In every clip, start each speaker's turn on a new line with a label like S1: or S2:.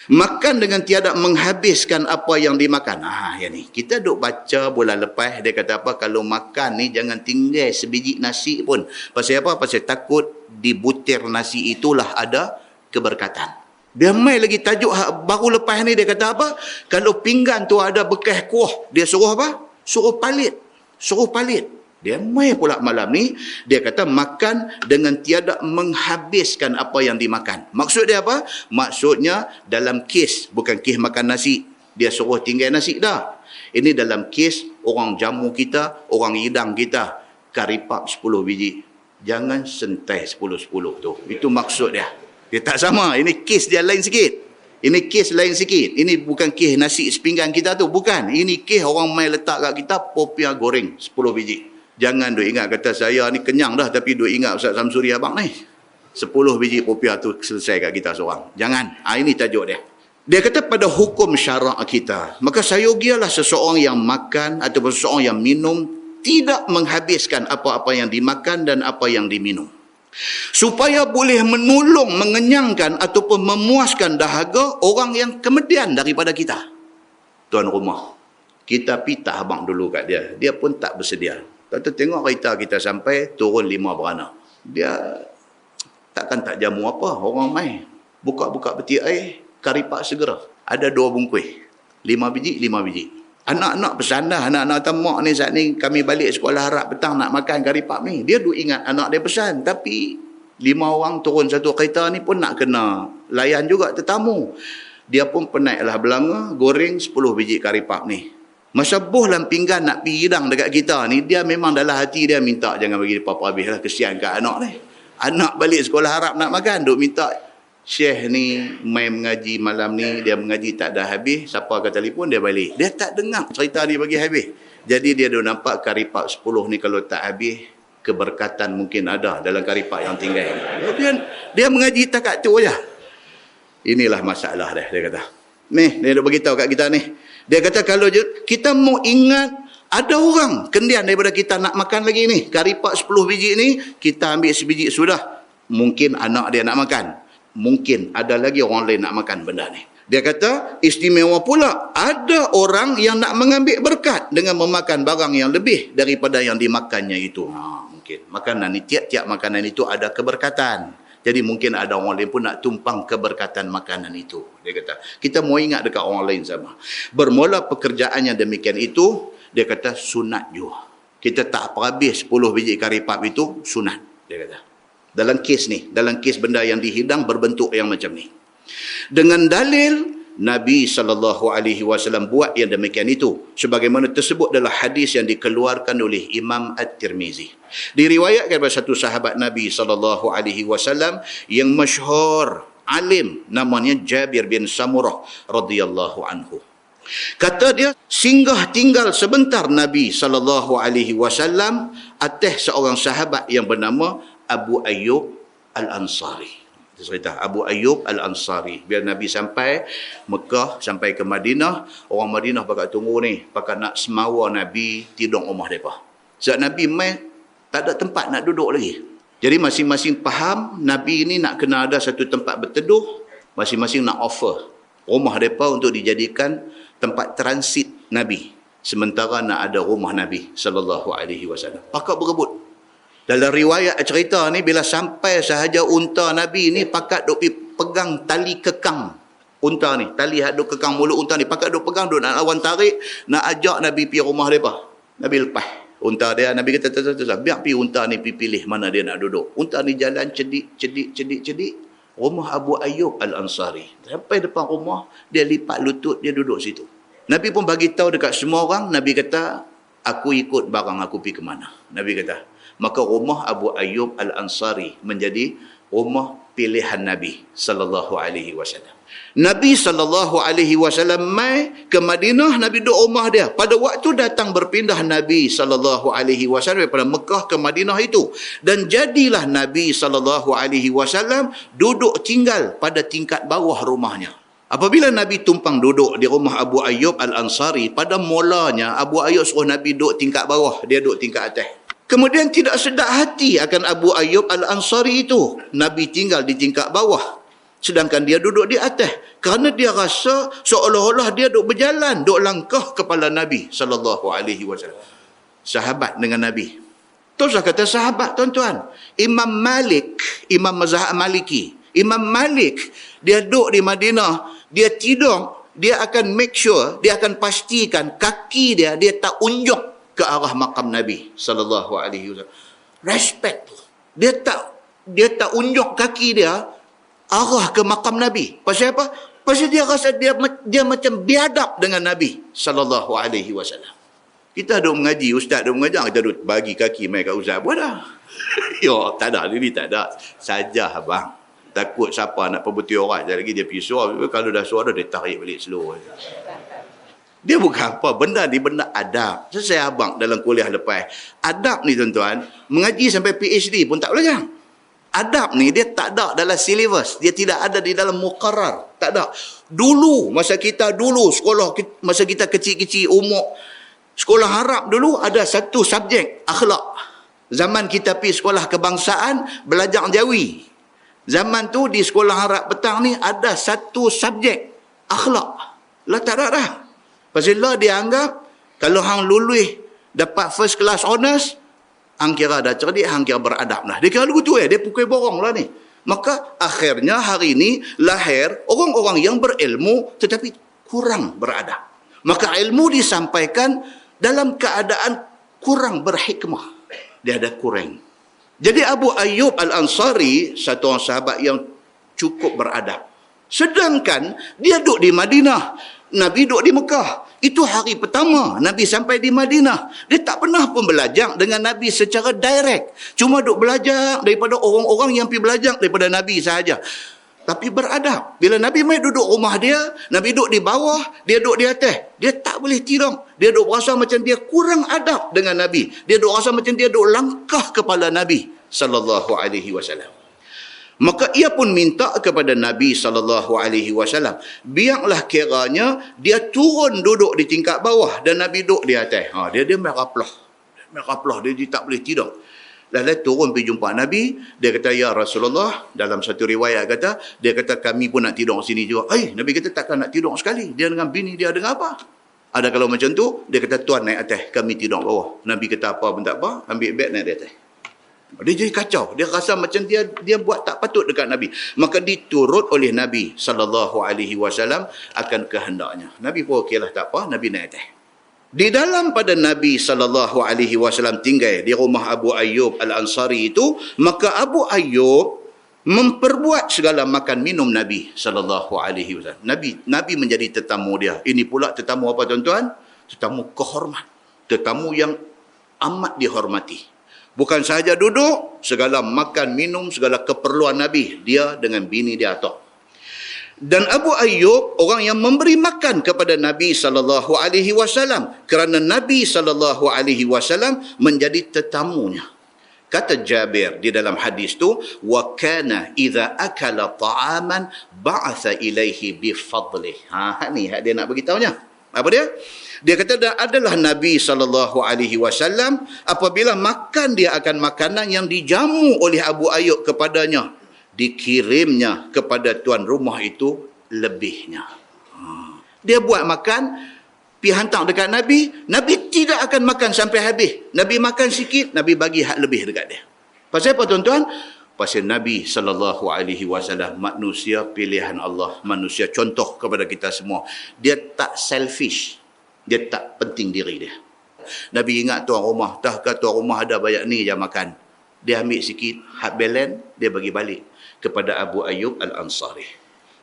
S1: Makan dengan tiada menghabiskan apa yang dimakan. Yang ni. Kita duk baca bulan lepas, dia kata apa? Kalau makan ni jangan tinggal sebiji nasi pun. Pasal apa? Pasal takut di butir nasi itulah ada keberkatan. Dia mai lagi tajuk baru lepas ni, dia kata apa? Kalau pinggan tu ada bekas kuah, dia suruh apa? Suruh palit. Suruh palit. Dia mai pula malam ni, dia kata makan dengan tiada menghabiskan apa yang dimakan. Maksud dia apa? Maksudnya dalam kes, bukan kes makan nasi. Dia suruh tinggal nasi dah. Ini dalam kes orang jamu kita, orang hidang kita, karipap 10 biji. Jangan sentai 10-10 tu. Itu maksud dia. Dia tak sama. Ini kes dia lain sikit. Ini kes lain sikit. Ini bukan kes nasi sepinggan kita tu. Bukan. Ini kes orang main letak kat kita, popiah goreng 10 biji. Jangan duk ingat kata saya ni kenyang dah, tapi duk ingat Ustaz Samsuri abang ni. 10 biji popiah tu selesai kat kita seorang. Jangan. Ini tajuk dia. Dia kata pada hukum syarak kita, maka sayogialah seseorang yang makan ataupun seseorang yang minum tidak menghabiskan apa-apa yang dimakan dan apa yang diminum. Supaya boleh menolong, mengenyangkan ataupun memuaskan dahaga orang yang kemudian daripada kita. Tuan rumah, kita pitah abang dulu kat dia. Dia pun tak bersedia. Kata tengok kereta kita sampai turun 5 beranak. Dia takkan tak jamu apa. Orang mai buka-buka peti air, karipak segera. Ada 2 bungkus. 5 biji, 5 biji. Anak-anak pesan dah. Anak-anak tamak ni saat ni kami balik sekolah harap petang nak makan karipap ni. Dia duk ingat anak dia pesan. Tapi 5 orang turun satu kereta ni pun nak kena layan juga tetamu. Dia pun penaiklah belanga goreng 10 biji karipap ni. Masa boh dalam pinggan nak pergi hidang dekat kita ni, dia memang dalam hati dia minta jangan bagi apa-apa habis lah, kesian kat anak ni. Anak balik sekolah harap nak makan, duk minta Syekh ni main mengaji malam ni, dia mengaji tak dah habis, siapa akan telefon dia balik. Dia tak dengar cerita ni bagi habis. Jadi dia dah nampak karipap 10 ni kalau tak habis, keberkatan mungkin ada dalam karipap yang tinggal. Dia mengaji takat tu aja. Inilah masalah dia kata. Ni, dia dah beritahu kat kita ni. Dia kata kalau kita mau ingat ada orang kendian daripada kita nak makan lagi ni. Karipap 10 biji ni, kita ambil sebiji sudah. Mungkin anak dia nak makan. Mungkin ada lagi orang lain nak makan benda ni. Dia kata istimewa pula ada orang yang nak mengambil berkat dengan memakan barang yang lebih daripada yang dimakannya itu. Mungkin makanan ni, tiap-tiap makanan itu ada keberkatan. Jadi mungkin ada orang lain pun nak tumpang keberkatan makanan itu. Dia kata, kita mau ingat dekat orang lain sama. Bermula pekerjaannya demikian itu, dia kata sunat juga. Kita tak habis 10 biji karipap itu, sunat. Dia kata. Dalam kes ni, dalam kes benda yang dihidang berbentuk yang macam ni. Dengan dalil, Nabi SAW buat yang demikian itu. Sebagaimana tersebut adalah hadis yang dikeluarkan oleh Imam At-Tirmizi. Diriwayatkan kepada satu sahabat Nabi SAW yang masyhur, alim, namanya Jabir bin Samurah radhiyallahu anhu. Kata dia, singgah tinggal sebentar Nabi SAW atas seorang sahabat yang bernama Abu Ayyub Al-Ansari. Cerita Abu Ayyub Al-Ansari. Biar Nabi sampai Mekah, sampai ke Madinah, orang Madinah pakat tunggu ni, pakat nak semawa Nabi tidur rumah mereka. Sebab Nabi mai tak ada tempat nak duduk lagi. Jadi masing-masing faham Nabi ni nak kena ada satu tempat berteduh, masing-masing nak offer rumah mereka untuk dijadikan tempat transit Nabi. Sementara nak ada rumah Nabi SAW. Pakat berebut. Dalam riwayat cerita ni, bila sampai sahaja unta Nabi ni, pakat duk pegang tali kekang unta ni. Tali duk kekang mulut unta ni. Pakat duk pegang, duk nak lawan tarik, nak ajak Nabi pergi rumah mereka. Nabi lepas unta dia. Nabi kata, biar pergi unta ni pergi pilih mana dia nak duduk. Unta ni jalan cedik. Rumah Abu Ayyub Al-Ansari. Sampai depan rumah, dia lipat lutut, dia duduk situ. Nabi pun bagi tahu dekat semua orang. Nabi kata, aku ikut barang aku pergi ke mana. Nabi kata, maka rumah Abu Ayyub Al-Ansari menjadi rumah pilihan Nabi SAW. Nabi SAW mai ke Madinah, Nabi duduk rumah dia. Pada waktu datang berpindah Nabi SAW daripada Mekah ke Madinah itu. Dan jadilah Nabi SAW duduk tinggal pada tingkat bawah rumahnya. Apabila Nabi tumpang duduk di rumah Abu Ayyub Al-Ansari, pada mulanya Abu Ayyub suruh Nabi duduk tingkat bawah, dia duduk tingkat atas. Kemudian tidak sedap hati akan Abu Ayyub Al-Ansari itu. Nabi tinggal di tingkat bawah. sedangkan dia duduk di atas, kerana dia rasa seolah-olah dia duk berjalan, duk langkah kepala Nabi sallallahu alaihi wasallam. Sahabat dengan Nabi. Teruslah kata sahabat, tuan-tuan. Imam Malik, Imam mazhab Maliki. Imam Malik, dia duduk di Madinah, dia tidur, dia akan make sure, dia akan pastikan kaki dia tak unjuk ke arah makam Nabi sallallahu alaihi wasallam. Respect. Dia tak unjuk kaki dia arah ke makam Nabi. Pasal apa? Pasal dia rasa dia macam biadab dengan Nabi sallallahu alaihi wasallam. Kita duk mengaji, ustaz duk mengajar, kita duk bagi kaki mai kat ustaz pun dah. Yo, tak ada, ini tak ada. Saja abang. Takut siapa nak perbuti orang lagi dia pergi suara. Kalau dah suara dia tarik balik slow. Dia bukan apa, benda ni benda adab. Saya abang dalam kuliah lepas. Adab ni tuan-tuan, mengaji sampai PhD pun tak belajar. Adab ni dia tak ada dalam silibus, dia tidak ada di dalam muqarrar, tak ada. Dulu masa kita sekolah, masa kita kecil-kecil umur sekolah Arab dulu ada satu subjek akhlak. Zaman kita pergi sekolah kebangsaan belajar Jawi. Zaman tu di sekolah Arab petang ni ada satu subjek akhlak. Lah tak ada dah. Pasal lah dia anggap kalau hang lulus dapat first class honors, hang kira dah cerdik, hang kira beradab lah. Dia kira lagu tu dia pukul borong lah ni. Maka akhirnya hari ni lahir orang-orang yang berilmu tetapi kurang beradab. Maka ilmu disampaikan dalam keadaan kurang berhikmah. Dia ada kurang. Jadi Abu Ayyub Al-Ansari, satu orang sahabat yang cukup beradab. Sedangkan dia duduk di Madinah, Nabi duduk di Mekah. Itu hari pertama Nabi sampai di Madinah. Dia tak pernah pun belajar dengan Nabi secara direct. Cuma duduk belajar daripada orang-orang yang pergi belajar daripada Nabi sahaja. Tapi beradab. Bila Nabi mai duduk rumah dia, Nabi duduk di bawah, dia duduk di atas. Dia tak boleh tidur. Dia duduk rasa macam dia kurang adab dengan Nabi. Dia duduk rasa macam dia duduk langkah kepala Nabi sallallahu alaihi wasallam. Maka ia pun minta kepada Nabi sallallahu alaihi wasallam, biarlah kiranya dia turun duduk di tingkat bawah dan Nabi duduk di atas. Dia meraplah. Dia tak boleh tidur. Lalu turun pergi jumpa Nabi, dia kata, ya Rasulullah, dalam satu riwayat kata, dia kata kami pun nak tidur sini juga. Nabi kata takkan nak tidur sekali. Dia dengan bini dia dengan apa? Ada kalau macam tu, dia kata tuan naik atas, kami tidur bawah. Nabi kata apa pun tak apa, ambil beg naik di atas. Dia jadi kacau. Dia rasa macam dia buat tak patut dekat Nabi. Maka diturut oleh Nabi sallallahu alaihi wasallam akan kehendaknya. Nabi pun okeylah tak apa, Nabi naik atas. Di dalam pada Nabi sallallahu alaihi wasallam tinggal di rumah Abu Ayyub Al-Ansari itu, maka Abu Ayyub memperbuat segala makan minum Nabi sallallahu alaihi wasallam. Nabi menjadi tetamu dia. Ini pula tetamu apa tuan-tuan? Tetamu kehormat. Tetamu yang amat dihormati. Bukan sahaja duduk, segala makan minum, segala keperluan Nabi, dia dengan bini dia atok. Dan Abu Ayyub orang yang memberi makan kepada Nabi sallallahu alaihi wasallam kerana Nabi sallallahu alaihi wasallam menjadi tetamunya. Kata Jabir di dalam hadis tu, wa kana idza akala ta'aman ba'atha ilaihi bi fadlih. Ni dia nak bagi tahunya. Apa dia? Dia kata adalah Nabi sallallahu alaihi wasallam apabila makan dia akan makanan yang dijamu oleh Abu Ayyub kepadanya, dikirimnya kepada tuan rumah itu lebihnya. Dia buat makan, pergi hantar dekat Nabi, Nabi tidak akan makan sampai habis. Nabi makan sikit, Nabi bagi hak lebih dekat dia. Pasal apa tuan-tuan? Pasal Nabi sallallahu alaihi wasallam manusia pilihan Allah, manusia contoh kepada kita semua. Dia tak selfish. Dia tak penting diri dia. Nabi ingat tuan rumah, tahkah tuan rumah ada banyak ni je makan. Dia ambil sikit, hak balance, dia bagi balik kepada Abu Ayyub Al-Ansari.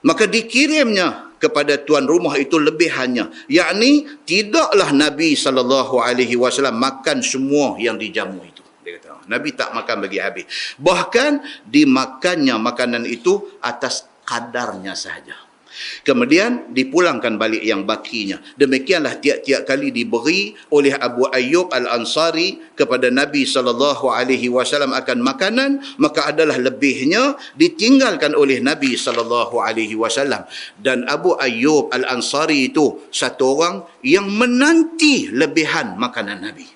S1: Maka dikirimnya kepada tuan rumah itu lebihannya. Yakni tidaklah Nabi SAW makan semua yang dijamu itu. Dia kata, Nabi tak makan bagi habis. Bahkan dimakannya makanan itu atas kadarnya sahaja. Kemudian dipulangkan balik yang bakinya. Demikianlah tiap-tiap kali diberi oleh Abu Ayyub Al-Ansari kepada Nabi SAW akan makanan, maka adalah lebihnya ditinggalkan oleh Nabi SAW. Dan Abu Ayyub Al-Ansari itu satu orang yang menanti lebihan makanan Nabi.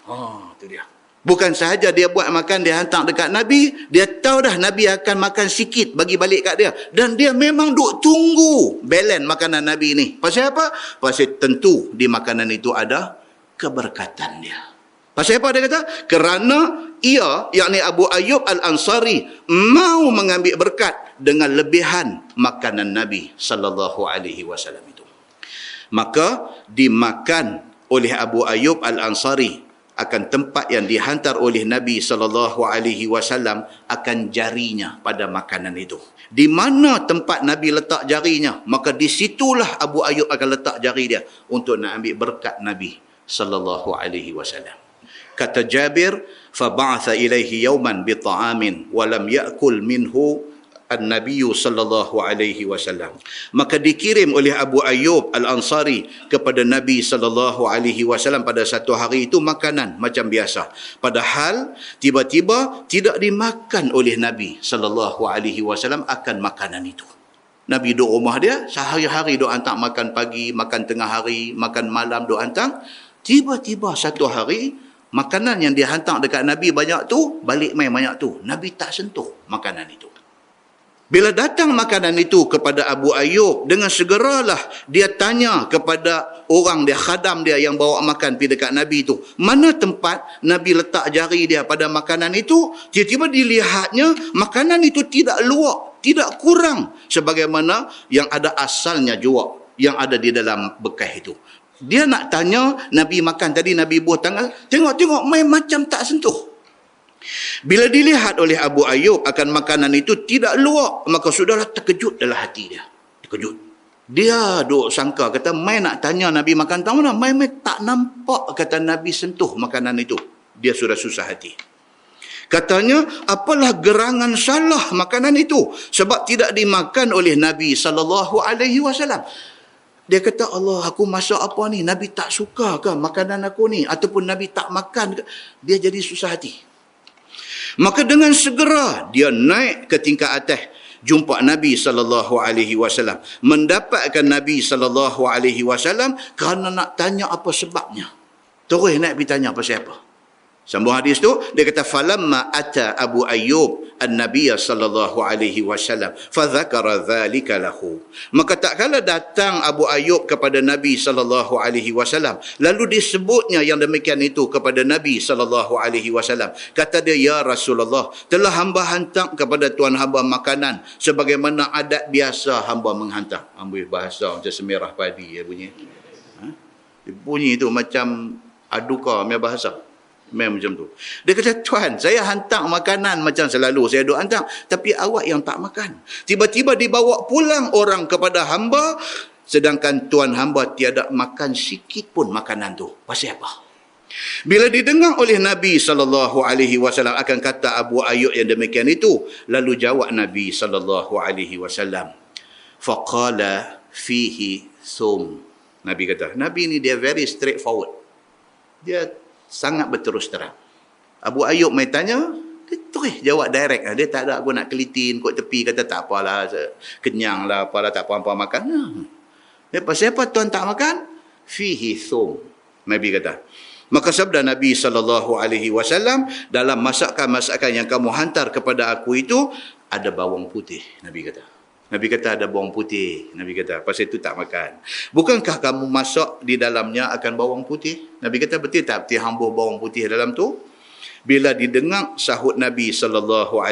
S1: Itu dia. Bukan sahaja dia buat makan, dia hantar dekat Nabi, dia tahu dah Nabi akan makan sikit bagi balik kat dia. Dan dia memang duk tunggu balance makanan Nabi ni. Pasal apa? Pasal tentu di makanan itu ada keberkatan dia. Pasal apa dia kata? Kerana ia, yakni Abu Ayyub Al-Ansari, mau mengambil berkat dengan lebihan makanan Nabi sallallahu alaihi wasallam itu. Maka dimakan oleh Abu Ayyub Al-Ansari akan tempat yang dihantar oleh Nabi SAW akan jarinya pada makanan itu. Di mana tempat Nabi letak jarinya, maka di situlah Abu Ayyub akan letak jari dia untuk nak ambil berkat Nabi SAW. Kata Jabir, فَبَعَثَ إِلَيْهِ يَوْمًا بِطَعَامٍ وَلَمْ يَأْكُلْ مِنْهُ An-Nabi sallallahu alaihi wasallam. Maka dikirim oleh Abu Ayyub Al-Ansari kepada Nabi sallallahu alaihi wasallam pada satu hari itu makanan macam biasa. Padahal tiba-tiba tidak dimakan oleh Nabi sallallahu alaihi wasallam akan makanan itu. Nabi duduk rumah dia, sehari-hari duk hantar makan pagi, makan tengah hari, makan malam duk hantar. Tiba-tiba satu hari makanan yang dia hantar dekat Nabi banyak tu, balik main banyak tu. Nabi tak sentuh makanan itu. Bila datang makanan itu kepada Abu Ayyub, dengan segeralah dia tanya kepada orang dia, khadam dia yang bawa makan pergi dekat Nabi itu. Mana tempat Nabi letak jari dia pada makanan itu? Tiba-tiba dilihatnya makanan itu tidak luak, tidak kurang sebagaimana yang ada asalnya juga, yang ada di dalam bekas itu. Dia nak tanya Nabi makan tadi, Nabi buah tangan, tengok-tengok main macam tak sentuh. Bila dilihat oleh Abu Ayyub akan makanan itu tidak luak, maka sudahlah terkejut dalam hati dia. Terkejut. Dia duk sangka, kata, mai nak tanya Nabi makan tahu mana, mai tak nampak kata Nabi sentuh makanan itu. Dia sudah susah hati. Katanya, apalah gerangan salah makanan itu sebab tidak dimakan oleh Nabi SAW. Dia kata, Allah, aku masak apa ni? Nabi tak suka ke makanan aku ni? Ataupun Nabi tak makan ke? Dia jadi susah hati. Maka dengan segera dia naik ke tingkat atas, jumpa Nabi SAW, mendapatkan Nabi SAW kerana nak tanya apa sebabnya. Terus naik pergi tanya pasal apa. Sambung hadis tu, dia kata, falamma ata Abu Ayyub an-Nabiy sallallahu alaihi wasallam fa dzakara dzalika lahu. Maka tak kala datang Abu Ayyub kepada Nabi sallallahu alaihi wasallam, lalu disebutnya yang demikian itu kepada Nabi sallallahu alaihi wasallam. Kata dia, ya Rasulullah, telah hamba hantar kepada tuan hamba makanan sebagaimana adat biasa hamba menghantar. Ambil bahasa macam semerah padi dia bunyi. Bunyi tu macam aduka punya bahasa. Memang macam tu. Dia kata, Tuan, saya hantar makanan macam selalu saya duk hantar, tapi awak yang tak makan. Tiba-tiba dibawa pulang orang kepada hamba, sedangkan tuan hamba tiada makan sikit pun makanan tu. Pasal apa? Bila didengar oleh Nabi SAW akan kata Abu Ayyub yang demikian itu, lalu jawab Nabi SAW, faqala fihi thum. Nabi kata, Nabi ni dia very straightforward. Dia sangat berterus terang. Abu Ayyub mai tanya, dia terus jawab direct. Dia tak ada aku nak kelitin kot tepi, kata tak apalah, kenyang lah, apalah, tak apa-apa makan. Dia pasal apa tuan tak makan? Fihi thum. Nabi kata. Maka sabda Nabi SAW, dalam masakan-masakan yang kamu hantar kepada aku itu, ada bawang putih. Nabi kata. Nabi kata ada bawang putih. Nabi kata, pasal itu tak makan. Bukankah kamu masak di dalamnya akan bawang putih? Nabi kata, betul tak betul hambur bawang putih dalam tu? Bila didengar sahut Nabi SAW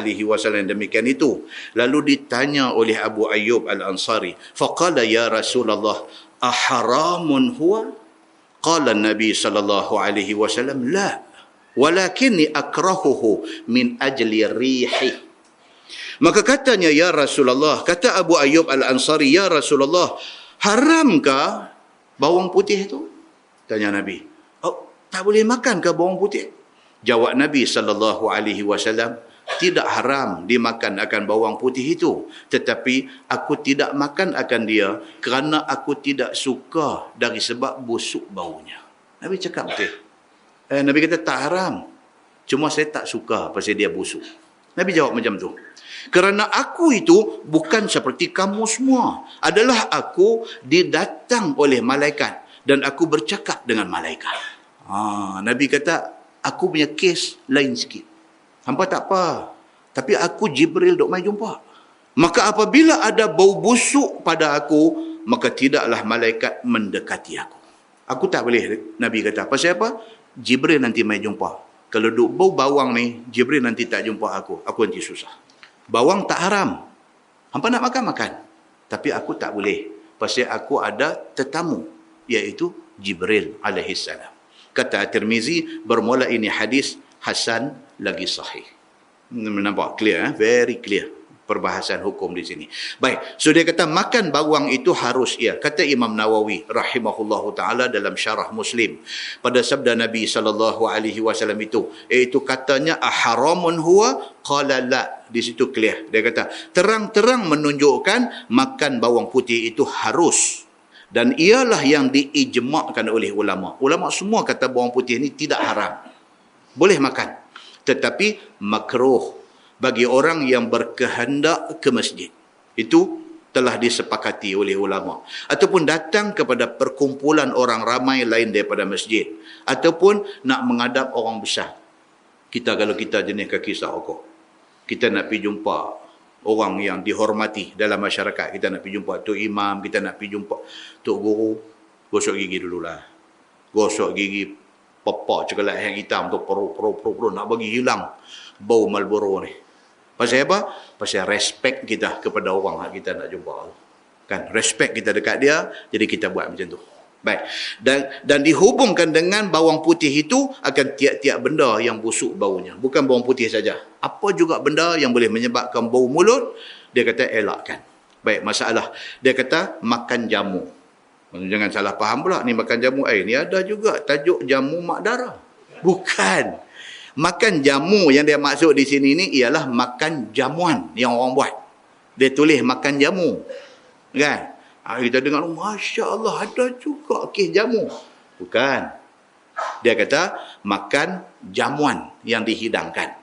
S1: demikian itu, lalu ditanya oleh Abu Ayyub Al-Ansari, faqala ya Rasulullah, aharamun huwa? Qala Nabi SAW, la, walakinni akrahuhu min ajli rihi. Maka katanya, ya Rasulullah, kata Abu Ayyub Al-Ansari, ya Rasulullah, haramkah bawang putih itu? Tanya Nabi. Oh, tak boleh makan ke bawang putih? Jawab Nabi SAW, tidak haram dimakan akan bawang putih itu, tetapi aku tidak makan akan dia kerana aku tidak suka dari sebab busuk baunya. Nabi cakap betul. Nabi kata tak haram, cuma saya tak suka pasal dia busuk. Nabi jawab macam tu. Kerana aku itu bukan seperti kamu semua. Adalah aku didatang oleh malaikat dan aku bercakap dengan malaikat. Nabi kata, Aku punya kes lain sikit. Hampa tak apa. Tapi aku Jibril dok mai jumpa. Maka apabila ada bau busuk pada aku, maka tidaklah malaikat mendekati aku. Aku tak boleh, Nabi kata. Pasal apa? Jibril nanti mai jumpa. Kalau duk bau bawang ni, Jibril nanti tak jumpa aku. Aku nanti susah. Bawang tak haram. Hampa nak makan, makan. Tapi aku tak boleh. Pasal aku ada tetamu. Iaitu Jibril alaihissalam. Kata At-Tirmizi, bermula ini hadis Hasan lagi sahih. Nampak? Clear, very clear perbahasan hukum di sini. Baik, so dia kata makan bawang itu harus ya. Kata Imam Nawawi rahimahullahu taala dalam syarah Muslim pada sabda Nabi sallallahu alaihi wasallam itu, iaitu katanya aharamun huwa qala la. Di situ clear. Dia kata terang-terang menunjukkan makan bawang putih itu harus, dan ialah yang diijma'kan oleh ulama. Ulama semua kata bawang putih ini tidak haram. Boleh makan. Tetapi makruh bagi orang yang berkehendak ke masjid. Itu telah disepakati oleh ulama. Ataupun datang kepada perkumpulan orang ramai lain daripada masjid. Ataupun nak menghadap orang besar. Kalau kita jenis kaki sahokok, kita nak pergi jumpa orang yang dihormati dalam masyarakat. Kita nak pergi jumpa Tok Imam, kita nak pergi jumpa Tok Guru. Gosok gigi dululah. Gosok gigi pepak coklat yang hitam tu pro nak bagi hilang bau Marlboro ni. Pasal apa? Pasal respect kita kepada orang yang kita nak jumpa. Kan? Respect kita dekat dia, jadi kita buat macam tu. Baik. Dan dihubungkan dengan bawang putih itu akan tiap-tiap benda yang busuk baunya. Bukan bawang putih saja. Apa juga benda yang boleh menyebabkan bau mulut, dia kata elakkan. Baik, masalah. Dia kata makan jamu. Jangan salah faham pula, ni makan jamu. Ni ada juga tajuk jamu mak darah. Bukan. Makan jamu yang dia maksud di sini ni ialah makan jamuan yang orang buat. Dia tulis makan jamu. Kan? Kita dengar, Masya Allah, ada juga kes jamu. Bukan. Dia kata makan jamuan yang dihidangkan.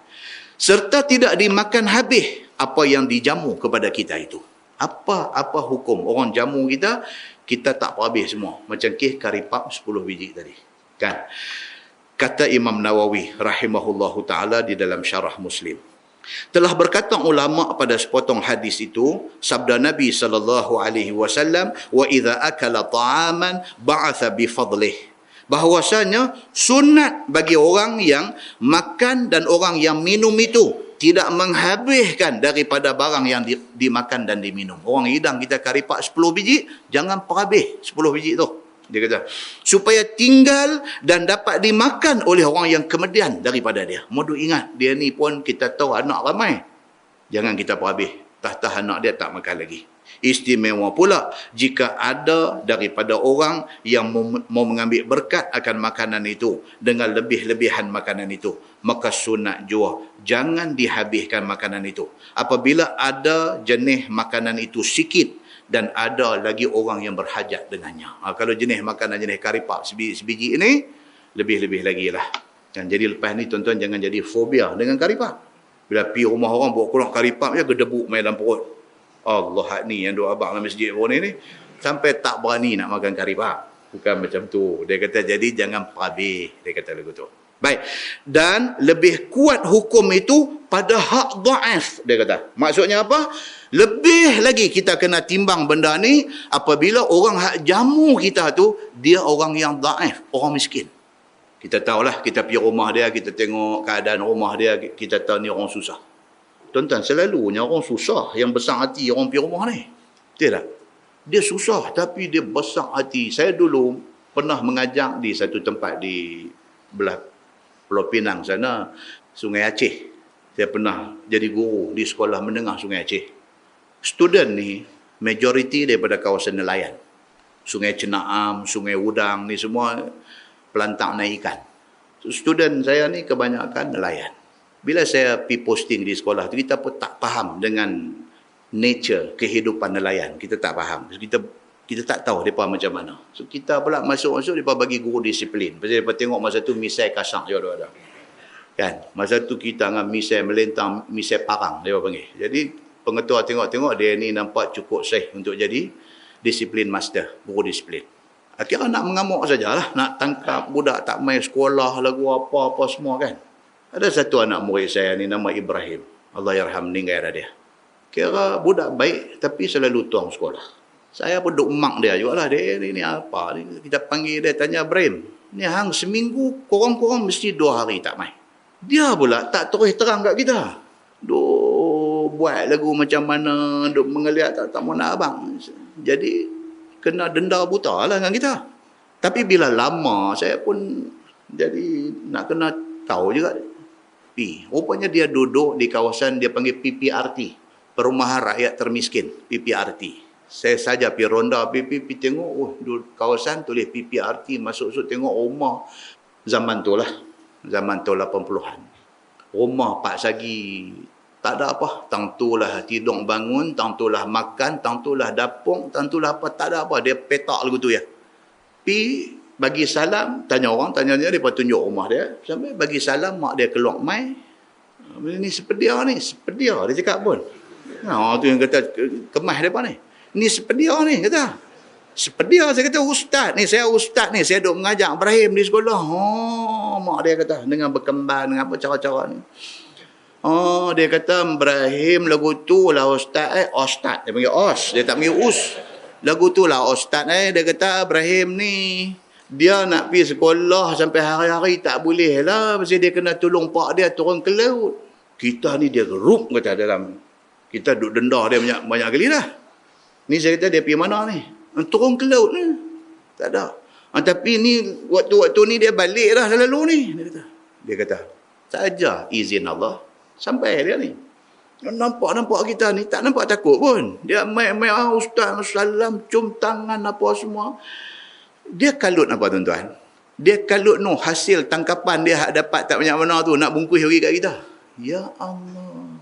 S1: Serta tidak dimakan habis apa yang dijamu kepada kita itu. Apa hukum orang jamu kita, kita tak habis semua. Macam kes karipap 10 biji tadi. Kan? Kata Imam Nawawi rahimahullahu ta'ala di dalam syarah Muslim. Telah berkata ulama pada sepotong hadis itu, sabda Nabi sallallahu alaihi wasallam, wa idza akala ta'aman ba'atha bi fadlih. Bahwasanya sunat bagi orang yang makan dan orang yang minum itu tidak menghabiskan daripada barang yang dimakan dan diminum. Orang hidang kita karipak 10 biji, jangan perhabis 10 biji tu. Dia kata, supaya tinggal dan dapat dimakan oleh orang yang kemudian daripada dia. Modu ingat, dia ni pun kita tahu anak ramai. Jangan kita perhabis. Tahan anak dia tak makan lagi. Istimewa pula jika ada daripada orang yang mau mengambil berkat akan makanan itu dengan lebih-lebihan makanan itu. Maka sunat jua, jangan dihabiskan makanan itu. Apabila ada jenis makanan itu sikit, dan ada lagi orang yang berhajat dengannya. Kalau jenis makanan jenis karipap sebiji ini, lebih-lebih lagi lah. Dan jadi lepas ni tuan-tuan jangan jadi fobia dengan karipap. Bila pergi rumah orang bawa keluar karipap je, gedebuk main dalam perut. Allah ni yang duk abang dalam masjid pun ni, sampai tak berani nak makan karipap. Bukan macam tu. Dia kata jadi jangan pabih. Dia kata lagu tu. Baik. Dan lebih kuat hukum itu pada hak dhaif. Dia kata. Maksudnya apa? Lebih lagi kita kena timbang benda ni apabila orang hak jamu kita tu, dia orang yang dhaif, orang miskin. Kita tahulah, kita pergi rumah dia, kita tengok keadaan rumah dia, kita tahu ni orang susah. Tuan-tuan, selalunya orang susah yang besar hati orang pergi rumah ni. Tidak? Dia susah tapi dia besar hati. Saya dulu pernah mengajar di satu tempat di belah Pulau Pinang sana, Sungai Aceh. Saya pernah jadi guru di sekolah menengah Sungai Aceh. Student ni majoriti daripada kawasan nelayan. Sungai Cenaam, Sungai Udang ni semua pelantak naik ikan. Student saya ni kebanyakan nelayan. Bila saya pergi posting di sekolah tu, kita pun tak faham dengan nature kehidupan nelayan. Kita tak faham. Kita tak tahu mereka macam mana. So kita pula masuk mereka bagi guru disiplin. Pasal mereka tengok masa tu misai kasang je ada. Kan? Masa tu kita dengan misai melentang, misai parang dia panggil. Jadi pengetua tengok-tengok dia ni nampak cukup sah untuk jadi disiplin master, guru disiplin. Akhirnya nak mengamuk sajalah. Nak tangkap budak tak main sekolah lagu apa-apa semua kan. Ada satu anak murid saya ni nama Ibrahim. Allah yarham, meninggal dah dia. Kira budak baik tapi selalu tuang sekolah. Saya pun duk mak dia jugalah. Dia ni apa ni? Kita panggil dia, tanya Ibrahim. Ni hang seminggu korang-korang mesti 2 hari tak main. Dia pula tak terus terang kat kita. Duk buat lagu macam mana, duk mengeliat tak mau nak abang. Jadi kena denda buta lah dengan kita. Tapi bila lama saya pun jadi nak kena tahu juga. Rupanya dia duduk di kawasan dia panggil PPRT. Perumahan Rakyat Termiskin, PPRT. Saya saja pergi ronda, pergi tengok, kawasan tulis PPRT, masuk tengok rumah. Zaman tu lah, zaman tu 80-an. Rumah Pak Sagi, tak ada apa. Tang tu lah tidur bangun, tang tu lah makan, tang tu lah dapur, tang tu lah apa, tak ada apa. Dia petak lagu tu ya. Pi bagi salam, tanya orang, tanya dia, dia tunjuk rumah dia. Sampai bagi salam, mak dia keluar mai. Ni sepedia ni, sepedia. Dia cakap pun. Tu yang kata kemas depan ni. Ni sepedia ni kata. Sepedia, saya kata ustaz ni, saya ustaz ni, saya duk mengajar Ibrahim di sekolah. Mak dia kata dengan berkembang dengan apa cara-cara ni. Dia kata Ibrahim lagu tu lah ustaz ustaz. Dia panggil os, dia tak panggil us. Lagu tu lah ustaz dia kata Ibrahim ni dia nak pergi sekolah sampai hari-hari tak boleh lah. Pasal dia kena tolong pak dia turun ke laut. Kita ni dia gerup kata dalam. Kita duduk denda dia banyak kali dah. Ni saya kata dia pergi mana ni? Turun ke laut ni. Tak ada. Tapi ni waktu-waktu ni dia balik dah selalu ni. Dia kata saja izin Allah. Sampai dia ni. Nampak kita ni tak nampak takut pun. Dia main ustaz salam, cium tangan apa semua. Dia kalut apa tuan-tuan? Dia kalut hasil tangkapan dia hak dapat tak banyak mana tu nak bungkus bagi kat kita. Ya Allah.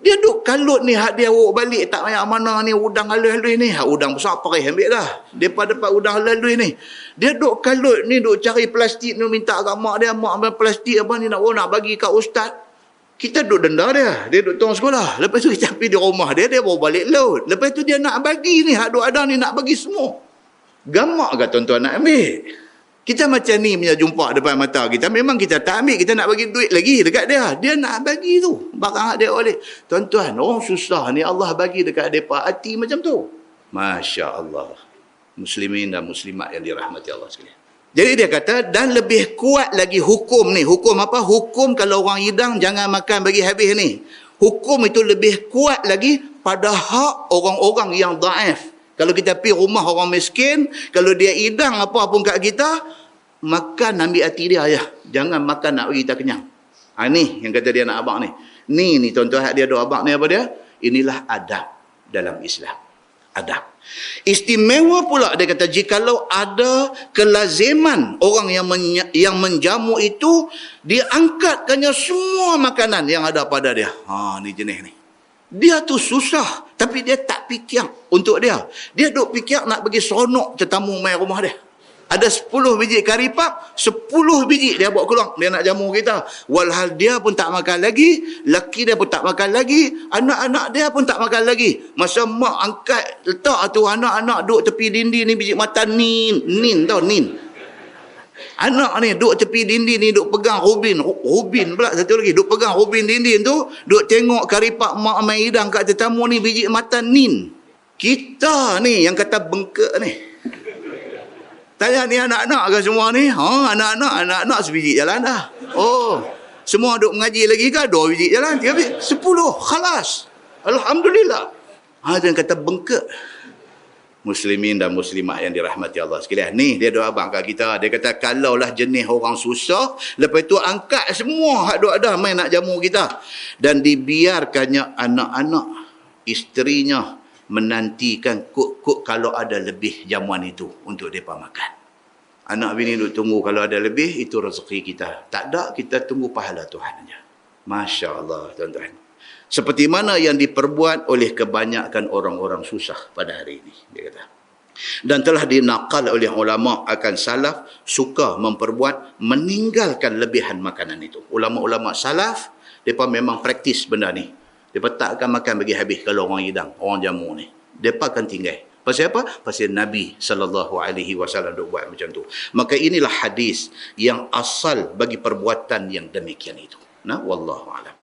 S1: Dia duk kalut ni hak dia bawa balik tak banyak mana ni udang halus-halus ni. Hak udang besar perih ambil dah. Depa dapat udang halus ni. Dia duk kalut ni duk cari plastik ni minta kat mak dia. Mak ambil plastik apa ni nak bagi kat ustaz. Kita duk denda dia. Dia duk tolong sekolah. Lepas tu kita pergi di rumah dia bawa balik laut. Lepas tu dia nak bagi ni hak duk ada ni nak bagi semua. Gamak ke tuan-tuan nak ambil? Kita macam ni punya jumpa depan mata kita. Memang kita tak ambil. Kita nak bagi duit lagi dekat dia. Dia nak bagi tu. Barang dia oleh. Tuan-tuan, orang susah ni Allah bagi dekat mereka hati macam tu. Masya Allah. Muslimin dan muslimat yang dirahmati Allah sekalian. Jadi dia kata, dan lebih kuat lagi hukum ni. Hukum apa? Hukum kalau orang hidang jangan makan bagi habis ni. Hukum itu lebih kuat lagi pada hak orang-orang yang daif. Kalau kita pergi rumah orang miskin, kalau dia hidang apa pun kat kita, makan ambil hati dia ya. Jangan makan nak bagi kita kenyang. Ni yang kata dia nak abang ni. Ni tuan-tuan dia doa abang ni apa dia? Inilah adab dalam Islam. Adab. Istimewa pula dia kata jikalau ada kelaziman orang yang menjamu itu diangkatkannya semua makanan yang ada pada dia. Ni jenis ni. Dia tu susah tapi dia tak fikir untuk dia. Dia duk fikir nak bagi seronok tetamu mai rumah dia. Ada 10 biji karipap, 10 biji dia bawa keluar. Dia nak jamu kita. Walhal dia pun tak makan lagi, laki dia pun tak makan lagi, anak-anak dia pun tak makan lagi. Masa mak angkat letak tu anak-anak duk tepi dinding ni biji mata nin tau nin. Anak ni duk tepi dinding ni duk pegang rubin pula satu lagi duk pegang rubin dinding tu, duk tengok karipap mak mai hidang kat tetamu ni biji mata nin. Kita ni yang kata bengkak ni. Tanya ni anak-anak ke semua ni? Anak-anak sebiji jalan dah. Semua duk mengaji lagi ke? 2 biji jalan, 3 biji, 10 khalas. Alhamdulillah. Dia kata bengkak. Muslimin dan muslimat yang dirahmati Allah sekalian. Ni dia doa abang kat kita. Dia kata kalaulah jenis orang susah, lepas tu angkat semua hak duk ada main nak jamu kita. Dan dibiarkannya anak-anak, isterinya menantikan kuk kalau ada lebih jamuan itu untuk mereka makan. Anak bini duk tunggu kalau ada lebih, itu rezeki kita. Tak ada, kita tunggu pahala Tuhan saja. Masya Allah tuan-tuan. Seperti mana yang diperbuat oleh kebanyakan orang-orang susah pada hari ini. Dia kata. Dan telah dinaqal oleh ulama akan salaf suka memperbuat meninggalkan lebihan makanan itu. Ulama-ulama salaf, mereka memang praktis benda ni. Mereka tak akan makan bagi habis kalau orang hidang, orang jamu ni. Mereka akan tinggal. Pasal apa? Pasal Nabi SAW duk buat macam tu. Maka inilah hadis yang asal bagi perbuatan yang demikian itu. Nah, wallahu alam.